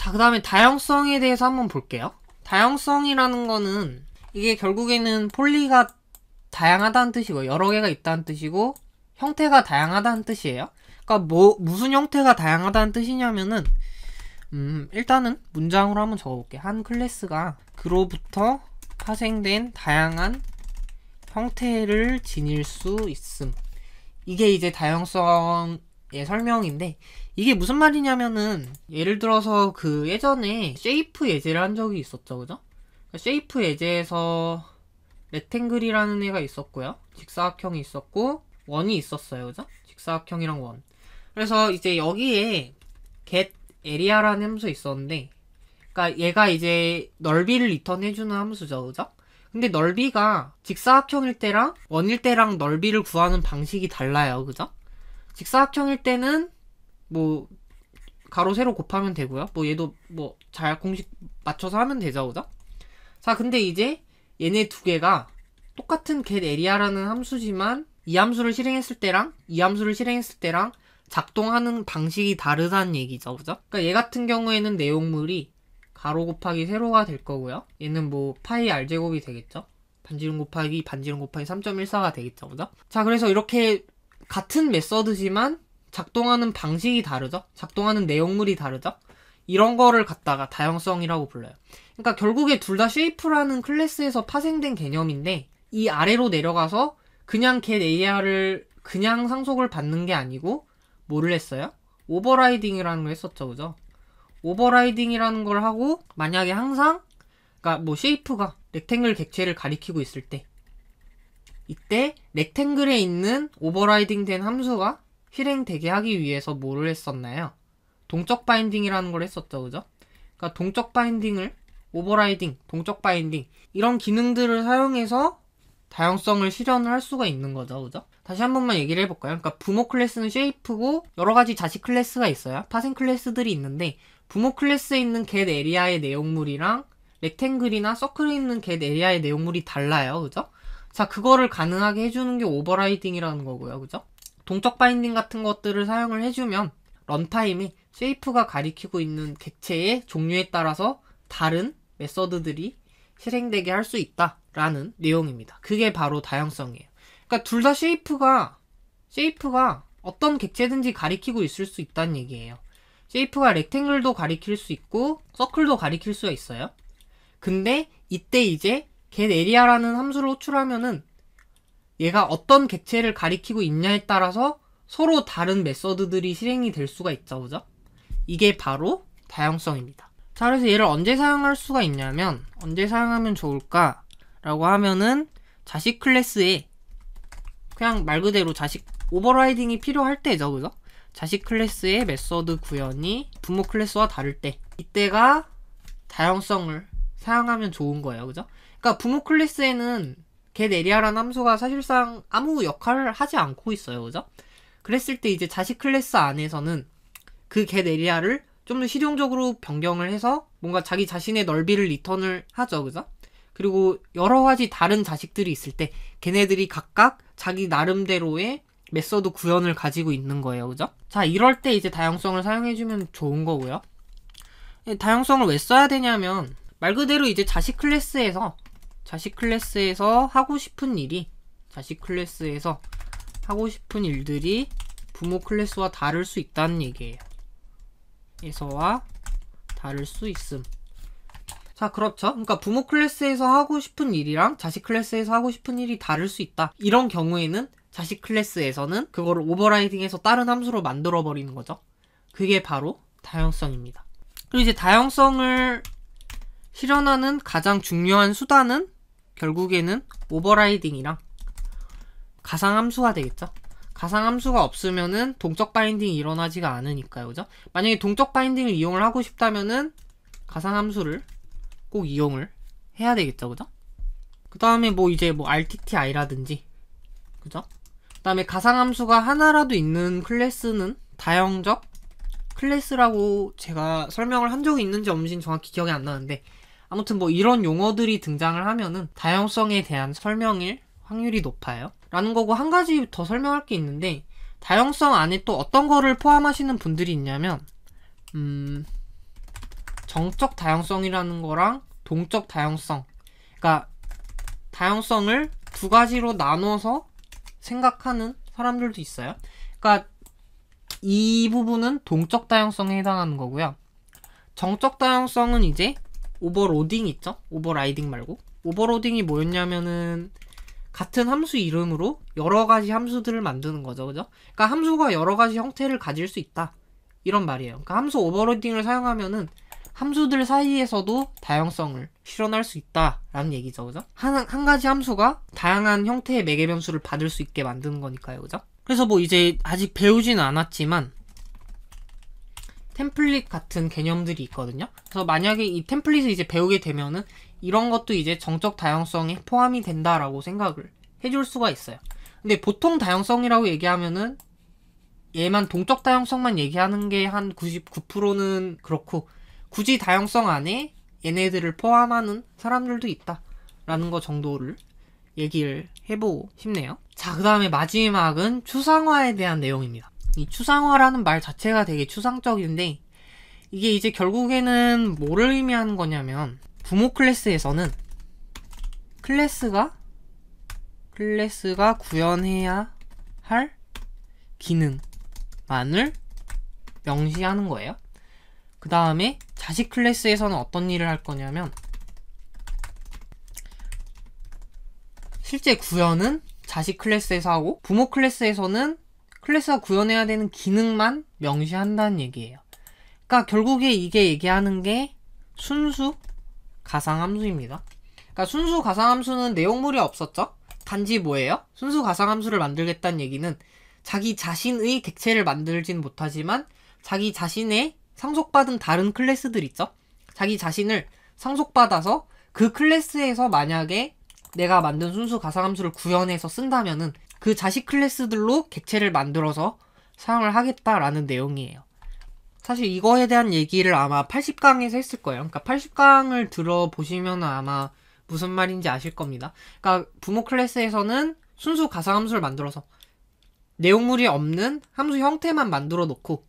자, 그 다음에 다형성에 대해서 한번 볼게요. 다형성이라는 거는 이게 결국에는 폴리가 다양하다는 뜻이고 여러 개가 있다는 뜻이고 형태가 다양하다는 뜻이에요. 그러니까 무슨 형태가 다양하다는 뜻이냐면은 일단은 문장으로 한번 적어볼게. 한 클래스가 그로부터 파생된 다양한 형태를 지닐 수 있음. 이게 이제 다형성의 설명인데, 이게 무슨 말이냐면은 예를 들어서 그 예전에 쉐이프 예제를 한 적이 있었죠, 그죠? 쉐이프 예제에서 렉탱글이라는 애가 있었고요, 직사각형이 있었고 원이 있었어요, 그죠? 직사각형이랑 원. 그래서 이제 여기에 get area라는 함수 있었는데, 그러니까 얘가 이제 넓이를 리턴해주는 함수죠, 그죠? 근데 넓이가 직사각형일 때랑 원일 때랑 넓이를 구하는 방식이 달라요, 그죠? 직사각형일 때는 뭐 가로 세로 곱하면 되고요. 뭐 얘도 뭐 잘 공식 맞춰서 하면 되죠, 그죠? 자, 근데 이제 얘네 두 개가 똑같은 get area라는 함수지만 이 함수를 실행했을 때랑 이 함수를 실행했을 때랑 작동하는 방식이 다르다는 얘기죠, 그죠? 그러니까 얘 같은 경우에는 내용물이 가로 곱하기 세로가 될 거고요. 얘는 뭐 파이 r제곱이 되겠죠? 반지름 곱하기 3.14가 되겠죠, 그죠? 자, 그래서 이렇게 같은 메서드지만 작동하는 방식이 다르죠? 작동하는 내용물이 다르죠? 이런 거를 갖다가 다형성이라고 불러요. 그러니까 결국에 둘 다 쉐이프라는 클래스에서 파생된 개념인데, 이 아래로 내려가서 그냥 get area를 그냥 상속을 받는 게 아니고 뭐를 했어요? 오버라이딩이라는 걸 했었죠, 그죠? 오버라이딩이라는 걸 하고, 만약에 항상 그러니까 뭐 쉐이프가 렉탱글 객체를 가리키고 있을 때, 이때 렉탱글에 있는 오버라이딩 된 함수가 실행되게 하기 위해서 뭐를 했었나요? 동적 바인딩이라는 걸 했었죠, 그죠? 그러니까 동적 바인딩을 오버라이딩, 동적 바인딩 이런 기능들을 사용해서 다형성을 실현을 할 수가 있는 거죠, 그죠? 다시 한 번만 얘기를 해볼까요? 그러니까 부모 클래스는 쉐이프고 여러가지 자식 클래스가 있어요. 파생 클래스들이 있는데, 부모 클래스에 있는 get area의 내용물이랑 렉탱글이나 서클에 있는 get area의 내용물이 달라요, 그죠? 자, 그거를 가능하게 해주는 게 오버라이딩이라는 거고요, 그죠? 동적 바인딩 같은 것들을 사용을 해주면 런타임에 쉐이프가 가리키고 있는 객체의 종류에 따라서 다른 메서드들이 실행되게 할 수 있다라는 내용입니다. 그게 바로 다형성이에요. 그러니까 둘 다 쉐이프가 어떤 객체든지 가리키고 있을 수 있다는 얘기예요. 쉐이프가 렉탱글도 가리킬 수 있고 서클도 가리킬 수가 있어요. 근데 이때 이제 get area라는 함수를 호출하면은 얘가 어떤 객체를 가리키고 있냐에 따라서 서로 다른 메서드들이 실행이 될 수가 있죠, 그죠? 이게 바로 다형성입니다. 자, 그래서 얘를 언제 사용할 수가 있냐면, 언제 사용하면 좋을까? 라고 하면은 자식 클래스에 그냥 말 그대로 자식 오버라이딩이 필요할 때죠, 그죠? 자식 클래스의 메서드 구현이 부모 클래스와 다를 때, 이때가 다형성을 사용하면 좋은 거예요, 그죠? 그러니까 부모 클래스에는 get area라는 함수가 사실상 아무 역할을 하지 않고 있어요, 그죠? 그랬을 때 이제 자식 클래스 안에서는 그 get area를 좀 더 실용적으로 변경을 해서 뭔가 자기 자신의 넓이를 리턴을 하죠, 그죠? 그리고 여러 가지 다른 자식들이 있을 때 걔네들이 각각 자기 나름대로의 메서드 구현을 가지고 있는 거예요, 그죠? 자, 이럴 때 이제 다형성을 사용해주면 좋은 거고요. 다형성을 왜 써야 되냐면, 말 그대로 이제 자식 클래스에서 하고 싶은 일들이 부모 클래스와 다를 수 있다는 얘기예요. 에서와 다를 수 있음. 자, 그렇죠. 그러니까 부모 클래스에서 하고 싶은 일이랑 자식 클래스에서 하고 싶은 일이 다를 수 있다. 이런 경우에는 자식 클래스에서는 그거를 오버라이딩해서 다른 함수로 만들어 버리는 거죠. 그게 바로 다형성입니다. 그리고 이제 다형성을 실현하는 가장 중요한 수단은 결국에는 오버라이딩이랑 가상함수가 되겠죠. 가상함수가 없으면은 동적 바인딩이 일어나지가 않으니까요, 그죠? 만약에 동적 바인딩을 이용을 하고 싶다면은 가상함수를 꼭 이용을 해야 되겠죠, 그죠? 그 다음에 뭐 이제 뭐 RTTI라든지, 그죠? 그 다음에 가상함수가 하나라도 있는 클래스는 다형적 클래스라고 제가 설명을 한 적이 있는지 없는지 정확히 기억이 안 나는데, 아무튼 뭐 이런 용어들이 등장을 하면은 다형성에 대한 설명일 확률이 높아요 라는 거고, 한 가지 더 설명할 게 있는데, 다형성 안에 또 어떤 거를 포함하시는 분들이 있냐면 정적 다양성이라는 거랑 동적 다양성, 그러니까 다양성을 두 가지로 나눠서 생각하는 사람들도 있어요. 그러니까 이 부분은 동적 다양성에 해당하는 거고요. 정적 다양성은 이제 오버로딩 있죠? 오버라이딩 말고. 오버로딩이 뭐였냐면은 같은 함수 이름으로 여러 가지 함수들을 만드는 거죠. 그죠? 그러니까 함수가 여러 가지 형태를 가질 수 있다. 이런 말이에요. 그러니까 함수 오버로딩을 사용하면은 함수들 사이에서도 다양성을 실현할 수 있다라는 얘기죠. 그죠? 한 가지 함수가 다양한 형태의 매개 변수를 받을 수 있게 만드는 거니까요. 그죠? 그래서 뭐 이제 아직 배우지는 않았지만 템플릿 같은 개념들이 있거든요. 그래서 만약에 이 템플릿을 이제 배우게 되면은 이런 것도 이제 정적 다양성에 포함이 된다라고 생각을 해줄 수가 있어요. 근데 보통 다양성이라고 얘기하면은 얘만 동적 다양성만 얘기하는 게 한 99%는 그렇고, 굳이 다양성 안에 얘네들을 포함하는 사람들도 있다라는 거 정도를 얘기를 해보고 싶네요. 자, 그 다음에 마지막은 추상화에 대한 내용입니다. 이 추상화라는 말 자체가 되게 추상적인데, 이게 이제 결국에는 뭐를 의미하는 거냐면, 부모 클래스에서는 클래스가 구현해야 할 기능만을 명시하는 거예요. 그 다음에 자식 클래스에서는 어떤 일을 할 거냐면, 실제 구현은 자식 클래스에서 하고, 부모 클래스에서는 클래스가 구현해야 되는 기능만 명시한다는 얘기예요. 그러니까 결국에 이게 얘기하는 게 순수 가상함수입니다. 그러니까 순수 가상함수는 내용물이 없었죠? 단지 뭐예요? 순수 가상함수를 만들겠다는 얘기는 자기 자신의 객체를 만들진 못하지만 자기 자신의 상속받은 다른 클래스들 있죠? 자기 자신을 상속받아서 그 클래스에서 만약에 내가 만든 순수 가상함수를 구현해서 쓴다면은 그 자식 클래스들로 객체를 만들어서 사용을 하겠다라는 내용이에요. 사실 이거에 대한 얘기를 아마 80강에서 했을 거예요. 그러니까 80강을 들어보시면 아마 무슨 말인지 아실 겁니다. 그러니까 부모 클래스에서는 순수 가상함수를 만들어서 내용물이 없는 함수 형태만 만들어 놓고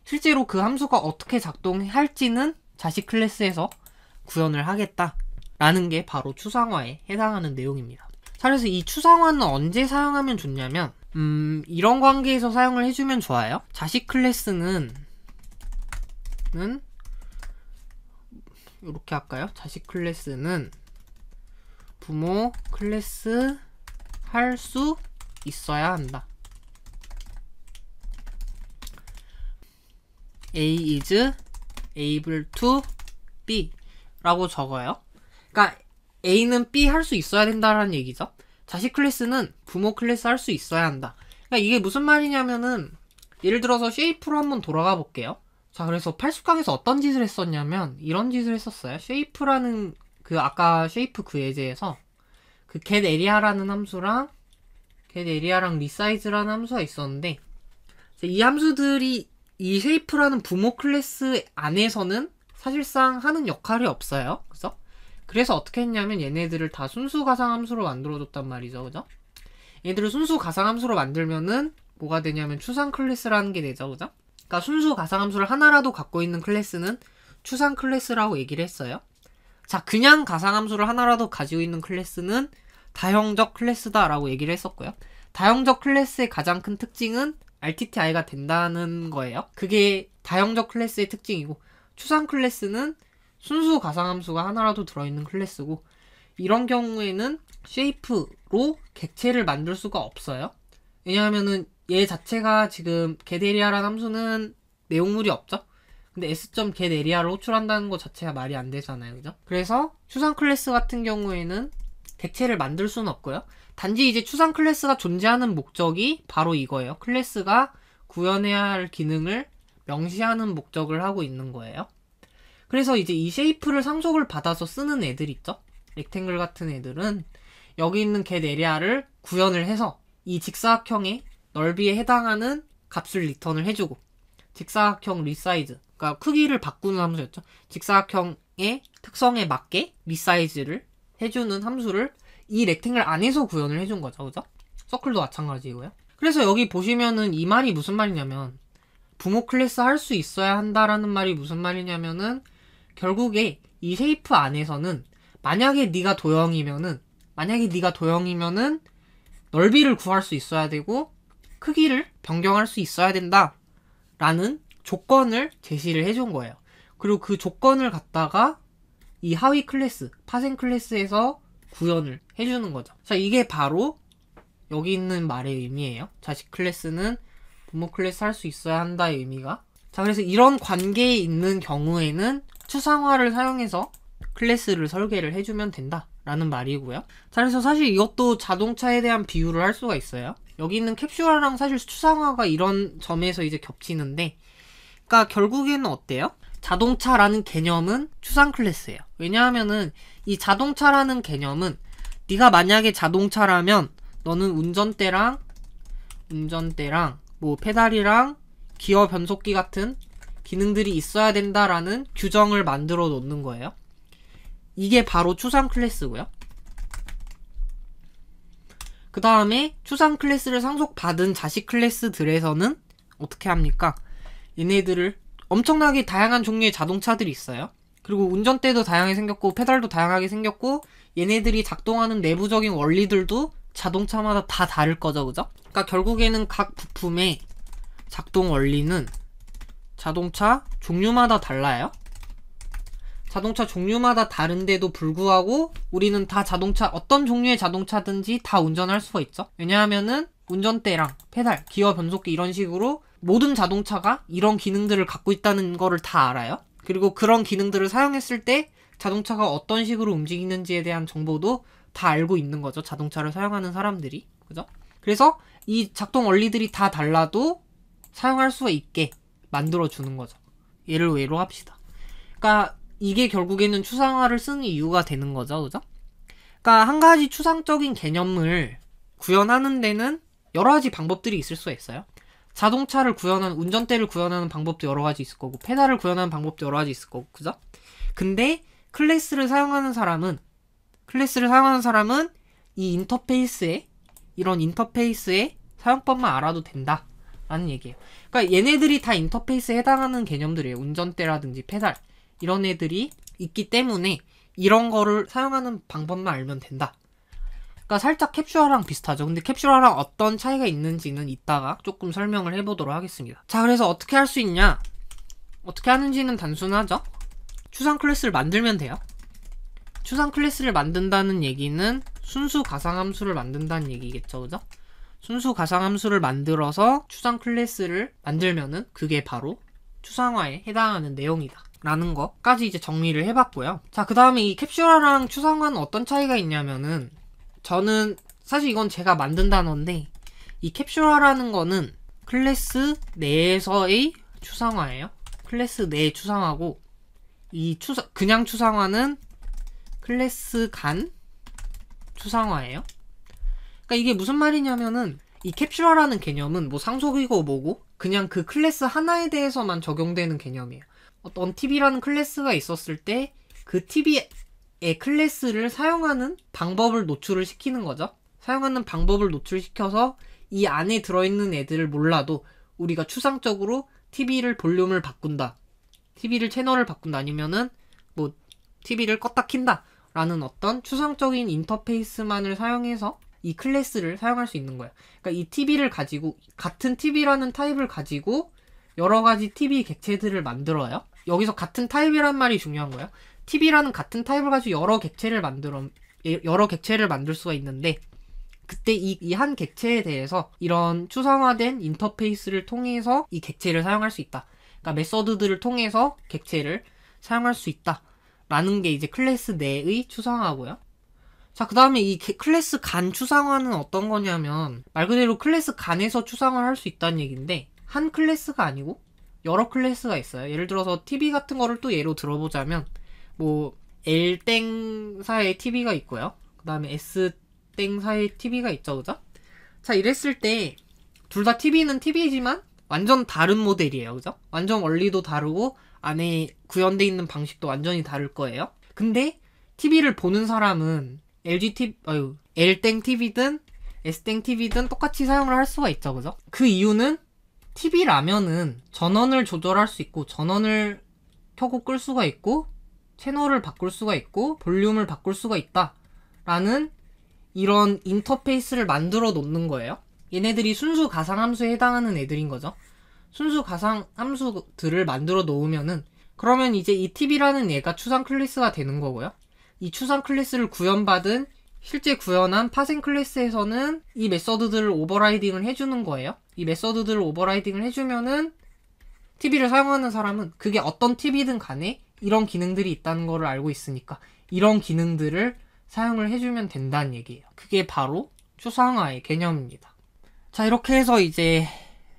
실제로 그 함수가 어떻게 작동할지는 자식 클래스에서 구현을 하겠다라는 게 바로 추상화에 해당하는 내용입니다. 자, 그래서 이 추상화는 언제 사용하면 좋냐면 이런 관계에서 사용을 해주면 좋아요. 자식 클래스는 이렇게 할까요? 자식 클래스는 부모 클래스 할 수 있어야 한다. A is able to B 라고 적어요. 그러니까 A는 B 할 수 있어야 된다라는 얘기죠. 자식 클래스는 부모 클래스 할 수 있어야 한다. 그러니까 이게 무슨 말이냐면은 예를 들어서 쉐이프로 한번 돌아가 볼게요. 자, 그래서 80강에서 어떤 짓을 했었냐면 이런 짓을 했었어요. 쉐이프라는 그 아까 쉐이프 그 예제에서 그 getArea라는 함수랑 getArea랑 resize라는 함수가 있었는데 이 함수들이 이 쉐이프라는 부모 클래스 안에서는 사실상 하는 역할이 없어요. 그래서 어떻게 했냐면 얘네들을 다 순수 가상함수로 만들어줬단 말이죠. 그죠? 얘들을 순수 가상함수로 만들면은 뭐가 되냐면 추상 클래스라는 게 되죠. 그죠? 그러니까 순수 가상함수를 하나라도 갖고 있는 클래스는 추상 클래스라고 얘기를 했어요. 자, 그냥 가상함수를 하나라도 가지고 있는 클래스는 다형적 클래스다라고 얘기를 했었고요. 다형적 클래스의 가장 큰 특징은 RTTI가 된다는 거예요. 그게 다형적 클래스의 특징이고, 추상 클래스는 순수 가상함수가 하나라도 들어있는 클래스고, 이런 경우에는 쉐이프로 객체를 만들 수가 없어요. 왜냐하면은 얘 자체가 지금 getArea라는 함수는 내용물이 없죠? 근데 s.getArea를 호출한다는 것 자체가 말이 안 되잖아요. 그죠? 그래서 추상 클래스 같은 경우에는 객체를 만들 수는 없고요. 단지 이제 추상 클래스가 존재하는 목적이 바로 이거예요. 클래스가 구현해야 할 기능을 명시하는 목적을 하고 있는 거예요. 그래서 이제 이 쉐이프를 상속을 받아서 쓰는 애들 있죠? 렉탱글 같은 애들은 여기 있는 getArea를 구현을 해서 이 직사각형의 넓이에 해당하는 값을 리턴을 해주고, 직사각형 resize, 그러니까 크기를 바꾸는 함수였죠. 직사각형의 특성에 맞게 resize를 해주는 함수를 이 렉탱글 안에서 구현을 해준 거죠. 그죠? 서클도 마찬가지고요. 그래서 여기 보시면은 이 말이 무슨 말이냐면 부모 클래스 할 수 있어야 한다라는 말이 무슨 말이냐면은 결국에 이 쉐이프 안에서는 만약에 네가 도형이면은 넓이를 구할 수 있어야 되고 크기를 변경할 수 있어야 된다 라는 조건을 제시를 해준 거예요. 그리고 그 조건을 갖다가 이 하위 클래스, 파생 클래스에서 구현을 해주는 거죠. 자, 이게 바로 여기 있는 말의 의미예요. 자식 클래스는 부모 클래스 할 수 있어야 한다의 의미가. 자, 그래서 이런 관계에 있는 경우에는 추상화를 사용해서 클래스를 설계를 해주면 된다 라는 말이고요. 자, 그래서 사실 이것도 자동차에 대한 비유를 할 수가 있어요. 여기 있는 캡슐화랑 사실 추상화가 이런 점에서 이제 겹치는데, 그러니까 결국에는 어때요? 자동차라는 개념은 추상 클래스예요. 왜냐하면은 이 자동차라는 개념은 네가 만약에 자동차라면 너는 운전대랑 뭐 페달이랑 기어 변속기 같은 기능들이 있어야 된다라는 규정을 만들어 놓는 거예요. 이게 바로 추상 클래스고요. 그 다음에 추상 클래스를 상속받은 자식 클래스들에서는 어떻게 합니까? 얘네들을 엄청나게 다양한 종류의 자동차들이 있어요. 그리고 운전대도 다양하게 생겼고 페달도 다양하게 생겼고 얘네들이 작동하는 내부적인 원리들도 자동차마다 다 다를 거죠, 그죠? 그러니까 결국에는 각 부품의 작동 원리는 자동차 종류마다 달라요. 자동차 종류마다 다른데도 불구하고 우리는 다 어떤 종류의 자동차든지 다 운전할 수가 있죠. 왜냐하면은 운전대랑 페달, 기어 변속기 이런 식으로 모든 자동차가 이런 기능들을 갖고 있다는 거를 다 알아요. 그리고 그런 기능들을 사용했을 때 자동차가 어떤 식으로 움직이는지에 대한 정보도 다 알고 있는 거죠. 자동차를 사용하는 사람들이. 그죠? 그래서 이 작동 원리들이 다 달라도 사용할 수가 있게 만들어주는 거죠. 예를 외로 합시다. 그러니까 이게 결국에는 추상화를 쓰는 이유가 되는 거죠. 그죠? 그러니까 한 가지 추상적인 개념을 구현하는 데는 여러 가지 방법들이 있을 수가 있어요. 자동차를 운전대를 구현하는 방법도 여러 가지 있을 거고, 페달을 구현하는 방법도 여러 가지 있을 거고, 그죠? 근데 클래스를 사용하는 사람은 이 이런 인터페이스의 사용법만 알아도 된다 라는 얘기예요. 그러니까 얘네들이 다 인터페이스에 해당하는 개념들이에요. 운전대라든지 페달 이런 애들이 있기 때문에 이런 거를 사용하는 방법만 알면 된다. 그러니까 살짝 캡슐화랑 비슷하죠. 근데 캡슐화랑 어떤 차이가 있는지는 이따가 조금 설명을 해보도록 하겠습니다. 자, 그래서 어떻게 할 수 있냐? 어떻게 하는지는 단순하죠. 추상 클래스를 만들면 돼요. 추상 클래스를 만든다는 얘기는 순수 가상함수를 만든다는 얘기겠죠, 그죠? 순수 가상함수를 만들어서 추상 클래스를 만들면은 그게 바로 추상화에 해당하는 내용이다 라는 거까지 이제 정리를 해봤고요. 자, 그 다음에 이 캡슐화랑 추상화는 어떤 차이가 있냐면은, 저는 사실 이건 제가 만든 단어인데 이 캡슐화라는 거는 클래스 내에서의 추상화예요. 클래스 내의 추상화고, 그냥 추상화는 클래스 간 추상화예요. 그러니까 이게 무슨 말이냐면은 이 캡슐화라는 개념은 뭐 상속이고 뭐고 그냥 그 클래스 하나에 대해서만 적용되는 개념이에요. 어떤 TV라는 클래스가 있었을 때 그 TV의 클래스를 사용하는 방법을 노출을 시키는 거죠. 사용하는 방법을 노출시켜서 이 안에 들어있는 애들을 몰라도 우리가 추상적으로 TV를 볼륨을 바꾼다, TV를 채널을 바꾼다, 아니면은 뭐 TV를 껐다 킨다 라는 어떤 추상적인 인터페이스만을 사용해서 이 클래스를 사용할 수 있는 거예요. 그러니까 이 TV를 가지고, 같은 TV라는 타입을 가지고 여러 가지 TV 객체들을 만들어요. 여기서 같은 타입이란 말이 중요한 거예요. TV라는 같은 타입을 가지고 여러 객체를 만들 수가 있는데, 그때 이 한 객체에 대해서 이런 추상화된 인터페이스를 통해서 이 객체를 사용할 수 있다. 그러니까 메서드들을 통해서 객체를 사용할 수 있다 라는 게 이제 클래스 내의 추상화고요. 자, 그 다음에 이 클래스 간 추상화는 어떤 거냐면, 말 그대로 클래스 간에서 추상화를 할 수 있다는 얘기인데, 한 클래스가 아니고 여러 클래스가 있어요. 예를 들어서 TV 같은 거를 또 예로 들어보자면, 뭐 L땡사의 TV가 있고요. 그 다음에 S땡사의 TV가 있죠, 그죠? 자, 이랬을 때 둘 다 TV는 TV지만 완전 다른 모델이에요, 그죠? 완전 원리도 다르고 안에 구현되어 있는 방식도 완전히 다를 거예요. 근데 TV를 보는 사람은 L땡 TV든 S땡 TV든 똑같이 사용을 할 수가 있죠, 그죠? 그 이유는 TV라면은 전원을 조절할 수 있고, 전원을 켜고 끌 수가 있고, 채널을 바꿀 수가 있고 볼륨을 바꿀 수가 있다 라는 이런 인터페이스를 만들어 놓는 거예요. 얘네들이 순수 가상함수에 해당하는 애들인 거죠. 순수 가상함수들을 만들어 놓으면은 그러면 이제 이 tb라는 얘가 추상 클래스가 되는 거고요. 이 추상 클래스를 구현받은 실제 구현한 파생 클래스에서는 이 메서드들을 오버라이딩을 해주는 거예요. 이 메서드들을 오버라이딩을 해주면은 tb를 사용하는 사람은 그게 어떤 tb든 간에 이런 기능들이 있다는 거를 알고 있으니까 이런 기능들을 사용을 해주면 된다는 얘기예요. 그게 바로 추상화의 개념입니다. 자, 이렇게 해서 이제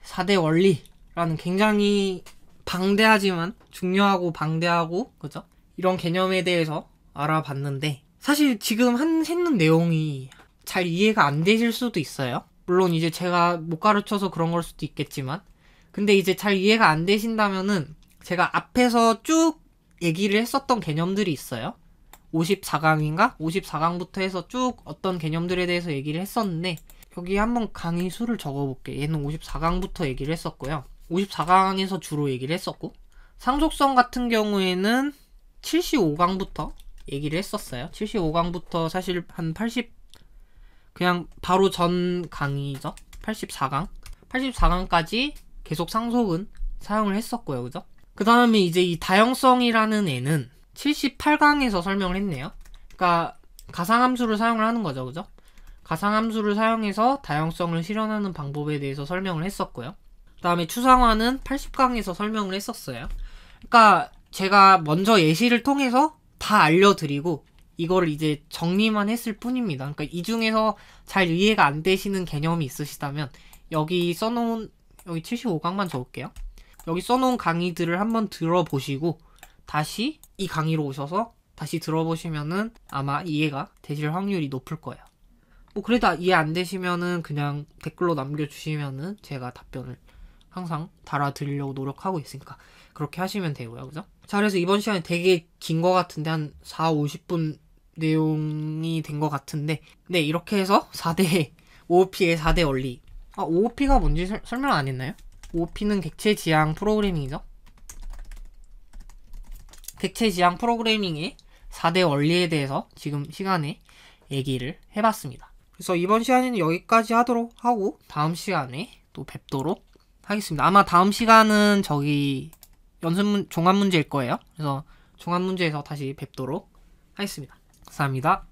4대 원리라는 굉장히 방대하지만 중요하고 방대하고 그죠? 이런 개념에 대해서 알아봤는데 사실 지금 했는 내용이 잘 이해가 안 되실 수도 있어요. 물론 이제 제가 못 가르쳐서 그런 걸 수도 있겠지만 근데 이제 잘 이해가 안 되신다면은 제가 앞에서 쭉 얘기를 했었던 개념들이 있어요. 54강인가? 54강부터 해서 쭉 어떤 개념들에 대해서 얘기를 했었는데 여기 한번 강의 수를 적어볼게. 얘는 54강부터 얘기를 했었고요. 54강에서 주로 얘기를 했었고 상속성 같은 경우에는 75강부터 얘기를 했었어요. 75강부터 사실 한 80 그냥 바로 전 강의죠. 84강까지 계속 상속은 사용을 했었고요. 그죠? 그 다음에 이제 이 다형성이라는 애는 78강에서 설명을 했네요. 그러니까 가상함수를 사용을 하는 거죠. 그죠? 가상함수를 사용해서 다형성을 실현하는 방법에 대해서 설명을 했었고요. 그 다음에 추상화는 80강에서 설명을 했었어요. 그러니까 제가 먼저 예시를 통해서 다 알려드리고 이거를 이제 정리만 했을 뿐입니다. 그러니까 이 중에서 잘 이해가 안 되시는 개념이 있으시다면 여기 써놓은 여기 75강만 적을게요. 여기 써놓은 강의들을 한번 들어보시고 다시 이 강의로 오셔서 다시 들어보시면은 아마 이해가 되실 확률이 높을 거예요. 뭐 그래도 이해 안 되시면은 그냥 댓글로 남겨주시면은 제가 답변을 항상 달아드리려고 노력하고 있으니까 그렇게 하시면 되고요. 그죠? 자, 그래서 이번 시간에 되게 긴 거 같은데 한 4-50분 내용이 된 거 같은데 네, 이렇게 해서 OOP의 4대 원리 OOP가 뭔지 설명 안 했나요? OOP는 객체지향 프로그래밍이죠. 객체지향 프로그래밍의 4대 원리에 대해서 지금 시간에 얘기를 해봤습니다. 그래서 이번 시간에는 여기까지 하도록 하고 다음 시간에 또 뵙도록 하겠습니다. 아마 다음 시간은 저기 종합문제일 거예요. 그래서 종합문제에서 다시 뵙도록 하겠습니다. 감사합니다.